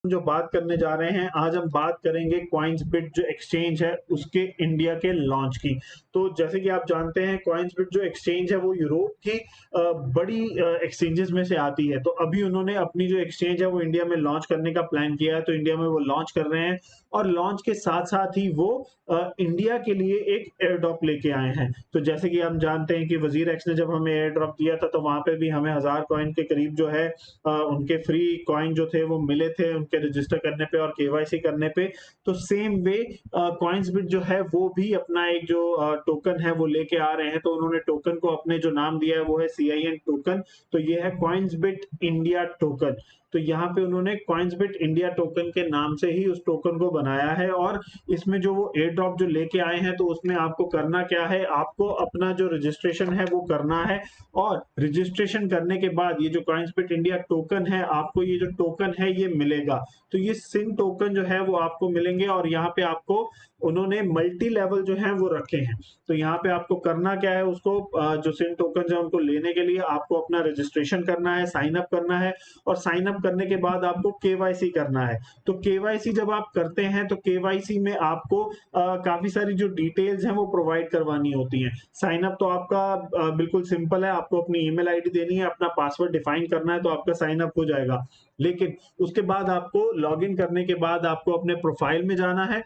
जो बात करने जा रहे हैं, आज हम बात करेंगे कॉइन्सबिट जो एक्सचेंज है उसके इंडिया के लॉन्च की। तो जैसे कि आप जानते हैं कॉइन्सबिट जो एक्सचेंज है वो यूरोप की बड़ी एक्सचेंजेस में से आती है। तो अभी उन्होंने अपनी जो एक्सचेंज है वो इंडिया में लॉन्च करने का प्लान किया है, तो इंडिया में वो लॉन्च कर रहे हैं और लॉन्च के साथ-साथ ही वो इंडिया के लिए एक एयर ड्रॉप लेके आए हैं। तो जैसे कि हम जानते हैं कि वज़ीर एक्स ने जब हमें एयर ड्रॉप दिया था, तो वहाँ पे भी हमें 1000 कॉइन के करीब जो है उनके फ्री कॉइन जो थे वो मिले थे उनके रजिस्टर करने पे और केवाईसी करने पे। तो सेम वे कॉइन्सबिट जो है वो भी अपना एक जो टोकन है वो लेके आ रहे हैं। तो उन्होंने टोकन को अपने जो नाम दिया है वो है CIN टोकन। तो ये है कॉइन्सबिट इंडिया टोकन। तो यहाँ पे उन्होंने कॉइन्सबिट इंडिया टोकन के नाम से ही उस टोकन को बनाया है और इसमें जो वो एयर ड्रॉप जो लेके आए हैं तो उसमें आपको करना क्या है, आपको अपना जो रजिस्ट्रेशन है वो करना है और रजिस्ट्रेशन करने के बाद ये जो कॉइन्सबिट इंडिया टोकन है, आपको ये जो टोकन है ये मिलेगा। तो ये सिन टोकन जो है वो आपको मिलेंगे और यहाँ पे आपको उन्होंने मल्टी लेवल जो है वो रखे हैं। तो यहाँ पे आपको करना क्या है, उसको जो सिन टोकन है उनको लेने के लिए आपको अपना रजिस्ट्रेशन करना है, साइन अप करना है और साइन अप करने के बाद आपको केवाईसी करना है। तो केवाईसी जब आप करते हैं तो केवाईसी में आपको काफी सारी जो डिटेल्स हैं वो प्रोवाइड करवानी होती हैं। साइन अप तो आपका बिल्कुल सिंपल है, आपको अपनी ईमेल आईडी देनी है, अपना पासवर्ड डिफाइन करना है तो आपका साइन अप हो जाएगा। लेकिन उसके बाद आपको लॉगिन करने के बाद आपको अपने प्रोफाइल में जाना है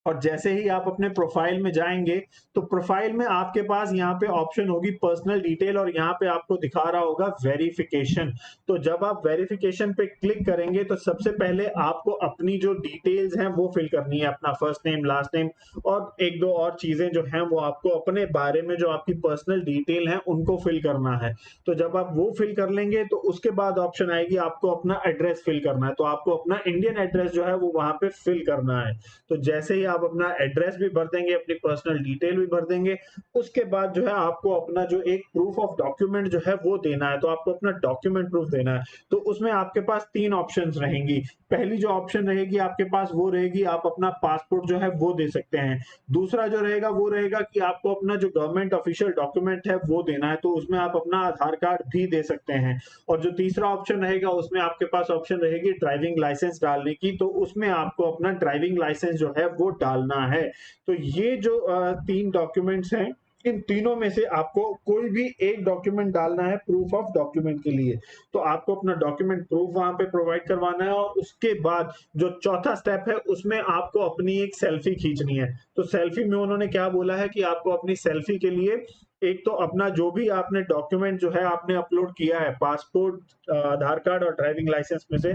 और जैसे ही आप अपने प्रोफाइल में जाएँगे, तो प्रोफाइल में आपके पास यहाँ पे ऑप्शन होगी पर्सनल डिटेल और यहाँ पे आपको दिखा रहा होगा वेरिफिकेशन। तो जब आप वेरिफिकेशन पे क्लिक करेंगे, तो सबसे पहले आपको अपनी जो डिटेल्स हैं वो फिल करनी है, अपना फर्स्ट नेम, लास्ट नेम और 1-2 और चीज़ें जो हैं वो आपको अपने बारे में जो आपकी पर्सनल डिटेल है, उनको फिल करना है। तो जब आप वो फिल कर लेंगे, तो उसके बाद ऑप्शन आएगी आपको अपना एड्रेस फिल करना है। तो आपको अपना इंडियन एड्रेस जो है वो वहाँ पे फिल करना है। तो जैसे ही आप अपना एड्रेस भी भर देंगे, अपनी पर्सनल डिटेल भी भर देंगे, उसके बाद जो है आपको अपना जो एक प्रूफ ऑफ डॉक्यूमेंट जो है वो देना है। तो आपको अपना डॉक्यूमेंट प्रूफ देना है। तो उसमें आपके पास 3 ऑप्शंस रहेंगी। पहली जो ऑप्शन रहेगी आपके पास वो रहेगी आप अपना पासपोर्ट जो है वो दे सकते हैं। दूसरा जो रहेगा वो रहेगा कि आपको अपना जो गवर्नमेंट ऑफिशियल डॉक्यूमेंट है वो देना है, तो उसमें आप अपना आधार कार्ड भी दे सकते हैं। और जो तीसरा ऑप्शन रहेगा उसमें आपके पास ऑप्शन रहेगी ड्राइविंग लाइसेंस डालने की, तो उसमें आपको अपना ड्राइविंग लाइसेंस जो है वो डालना है। तो ये जो 3 डॉक्यूमेंट्स हैं, इन तीनों में से आपको कोई भी एक डॉक्यूमेंट डालना है प्रूफ ऑफ डॉक्यूमेंट के लिए। तो आपको अपना डॉक्यूमेंट प्रूफ वहाँ पे प्रोवाइड करवाना है और उसके बाद जो चौथा स्टेप है उसमें आपको अपनी एक सेल्फी खींचनी है। तो सेल्फी में उन्होंने क्या बोला है कि आपको अपनी सेल्फी के लिए एक तो अपना जो भी आपने डॉक्यूमेंट जो है आपने अपलोड किया है, पासपोर्ट, आधार कार्ड और ड्राइविंग लाइसेंस में से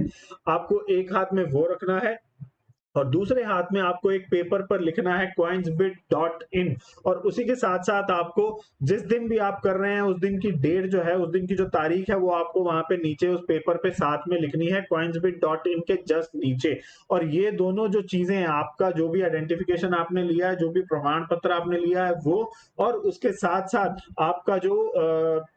आपको एक हाथ में वो रखना है और दूसरे हाथ में आपको एक पेपर पर लिखना है coinsbit.in और उसी के साथ-साथ आपको जिस दिन भी आप कर रहे हैं उस दिन की डेट जो है, उस दिन की जो तारीख है वो आपको वहाँ पे नीचे उस पेपर पे साथ में लिखनी है coinsbit.in के जस्ट नीचे। और ये दोनों जो चीज़ें हैं, आपका जो भी आइडेंटिफिकेशन आपने लिया है, जो भी प्रमाण पत्र आपने लिया है वो और उसके साथ-साथ आपका जो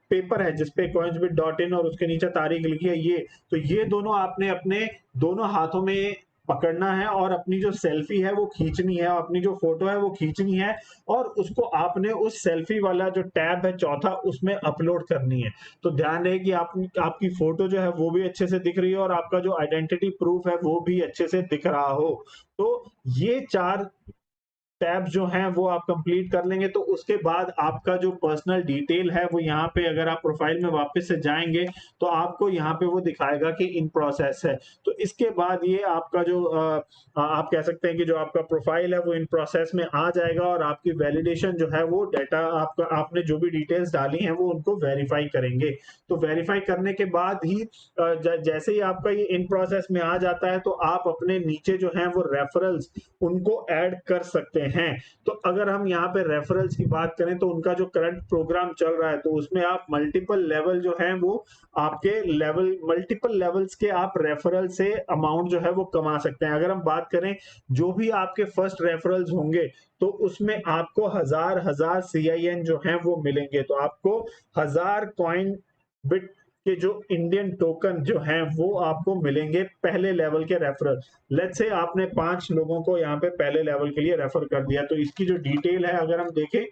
पेपर है जिस पे coinsbit.in और उसके नीचे तारीख लिखी है ये, तो ये दोनों आपने अपने दोनों हाथों में पकड़ना है और अपनी जो सेल्फी है वो खींचनी है, अपनी जो फ़ोटो है वो खींचनी है और उसको आपने उस सेल्फी वाला जो टैब है चौथा उसमें अपलोड करनी है। तो ध्यान रहे कि आप आपकी फ़ोटो जो है वो भी अच्छे से दिख रही है और आपका जो आइडेंटिटी प्रूफ है वो भी अच्छे से दिख रहा हो। तो ये 4 टैब्स जो हैं वो आप कंप्लीट कर लेंगे तो उसके बाद आपका जो पर्सनल डिटेल है वो यहाँ पे अगर आप प्रोफाइल में वापस से जाएँगे तो आपको यहाँ पे वो दिखाएगा कि इन प्रोसेस है। तो इसके बाद ये आपका जो आप कह सकते हैं कि जो आपका प्रोफाइल है वो इन प्रोसेस में आ जाएगा और आपकी वैलिडेशन जो है वो डाटा आपका आपने जो भी डिटेल्स डाली हैं वो उनको वेरीफाई करेंगे। तो वेरीफाई करने के बाद ही जैसे ही आपका ये इन प्रोसेस में आ जाता है तो आप अपने नीचे जो हैं वो रेफरल्स उनको ऐड कर सकते हैं। तो अगर हम यहाँ पे रेफरल्स की बात करें तो उनका जो करंट प्रोग्राम चल रहा है तो उसमें आप मल्टीपल लेवल जो हैं वो आपके लेवल मल्टीपल लेवल्स के आप रेफरल से अमाउंट जो है वो कमा सकते हैं। अगर हम बात करें जो भी आपके फर्स्ट रेफरल्स होंगे तो उसमें आपको हजार CIN जो हैं वो मिलेंगे। तो आपको 1000 कॉइन बिट के जो इंडियन टोकन जो हैं वो आपको मिलेंगे पहले लेवल के रेफरल। लेट्स से आपने 5 लोगों को यहाँ पे पहले लेवल के लिए रेफर कर दिया तो इसकी जो डिटेल है अगर हम देखें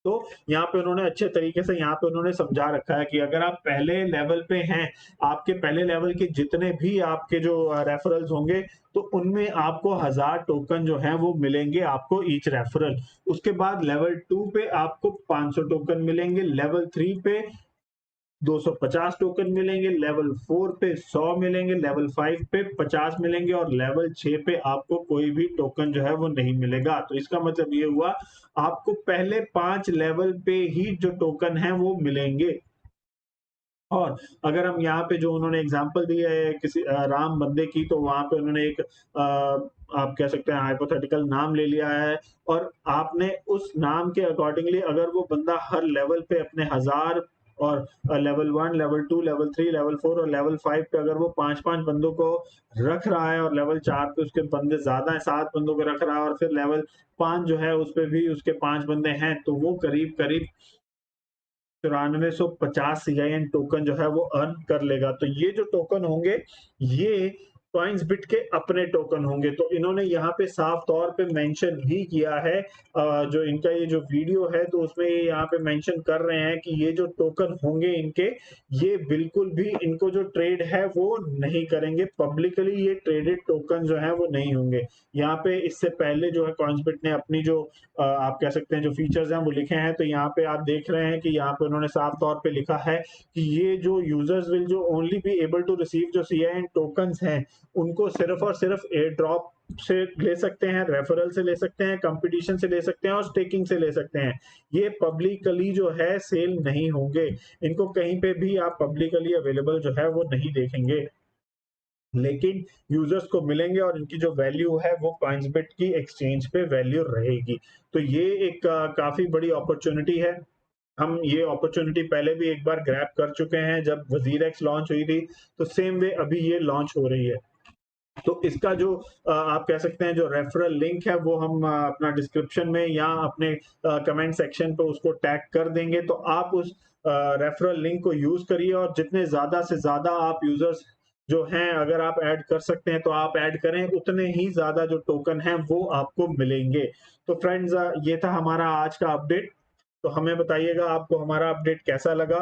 तो यहाँ पे उन्होंने अच्छे तरीके से यहाँ पे उन्होंने समझा रखा है कि अगर आप पहले लेवल पे हैं, आपके पहले लेवल के जितने भी आपके जो रेफरल्स होंगे, तो उनमें आपको 1000 टोकन जो हैं वो मिलेंगे आपको ईच रेफरल। उसके बाद लेवल 2 पे आपको 500 टोकन मिलेंगे, लेवल 3 पे 250 टोकन मिलेंगे, लेवल 4 पे 100 मिलेंगे, लेवल 5 पे 50 मिलेंगे और लेवल 6 पे आपको कोई भी टोकन जो है वो नहीं मिलेगा। तो इसका मतलब ये हुआ आपको पहले 5 लेवल पे ही जो टोकन है वो मिलेंगे। और अगर हम यहाँ पे जो उन्होंने एग्जांपल दी है किसी राम बंदे की, तो वहाँ पे उन्होंने एक आप कह सकते हैं हाइपोथेटिकल नाम ले लिया है और आपने उस नाम के अकॉर्डिंगली अगर वो बंदा हर लेवल पे अपने 1000 और लेवल 1, लेवल 2, लेवल 3, लेवल 4 और लेवल 5 पे अगर वो 5-5 बंदों को रख रहा है और लेवल 4 पे उसके बंदे ज़्यादा हैं, 7 बंदों को रख रहा है और फिर लेवल 5 जो है उस पे भी उसके 5 बंदे हैं, तो वो करीब-करीब 9450 सीआईएन टोकन जो है वो अर्न कर लेगा। तो ये जो टोकन होंगे, ये कॉइन्सबिट के अपने टोकन होंगे। तो इन्होंने यहाँ पे साफ तौर पे मेंशन भी किया है जो इनका ये जो वीडियो है तो उसमें ये यहाँ पे मेंशन कर रहे हैं कि ये जो टोकन होंगे इनके, ये बिल्कुल भी इनको जो ट्रेड है वो नहीं करेंगे। पब्लिकली ये ट्रेडेड टोकन जो है वो नहीं होंगे। यहाँ पे इससे पहले जो है कॉइन्सबिट ने अपनी जो आप कह सकते हैं जो फीचर्स हैं वो लिखे हैं, तो यहाँ पे आप देख रहे हैं कि यहाँ पे उन्होंने साफ तौर पे लिखा है कि ये जो यूजर्स विल जो only be able to receive जो सीआईएन टोकन्स हैं, उनको सिर्फ और सिर्फ एयर ड्रॉप से ले सकते हैं, रेफरल से ले सकते हैं, कंपटीशन से ले सकते हैं और स्टेकिंग से ले सकते हैं। ये पब्लिकली जो है सेल नहीं होंगे। इनको कहीं पे भी आप पब्लिकली अवेलेबल जो है वो नहीं देखेंगे। लेकिन यूजर्स को मिलेंगे और इनकी जो वैल्यू है वो कॉइन्सबिट की एक्सचेंज पे वैल्यू रहेगी। तो ये एक काफी बड़ी अपॉर्चुनिटी है। हम ये अपॉर्चुनिटी पहले भी एक बार ग्रैब कर चुके हैं जब वजीर एक्स लॉन्च हुई थी, तो सेम वे अभी ये लॉन्च हो रही है। तो इसका जो आप कह सकते हैं जो रेफरल लिंक है वो हम अपना डिस्क्रिप्शन में या अपने कमेंट सेक्शन पे उसको टैग कर देंगे, तो आप उस रेफरल लिंक को यूज करिए और जितने ज्यादा से ज्यादा आप यूजर्स जो हैं अगर आप ऐड कर सकते हैं तो आप ऐड करें, उतने ही ज्यादा जो टोकन हैं वो आपको मिलेंगे। तो फ्रेंड्स ये था हमारा आज का अपडेट। तो हमें बताइएगा आपको हमारा अपडेट कैसा लगा।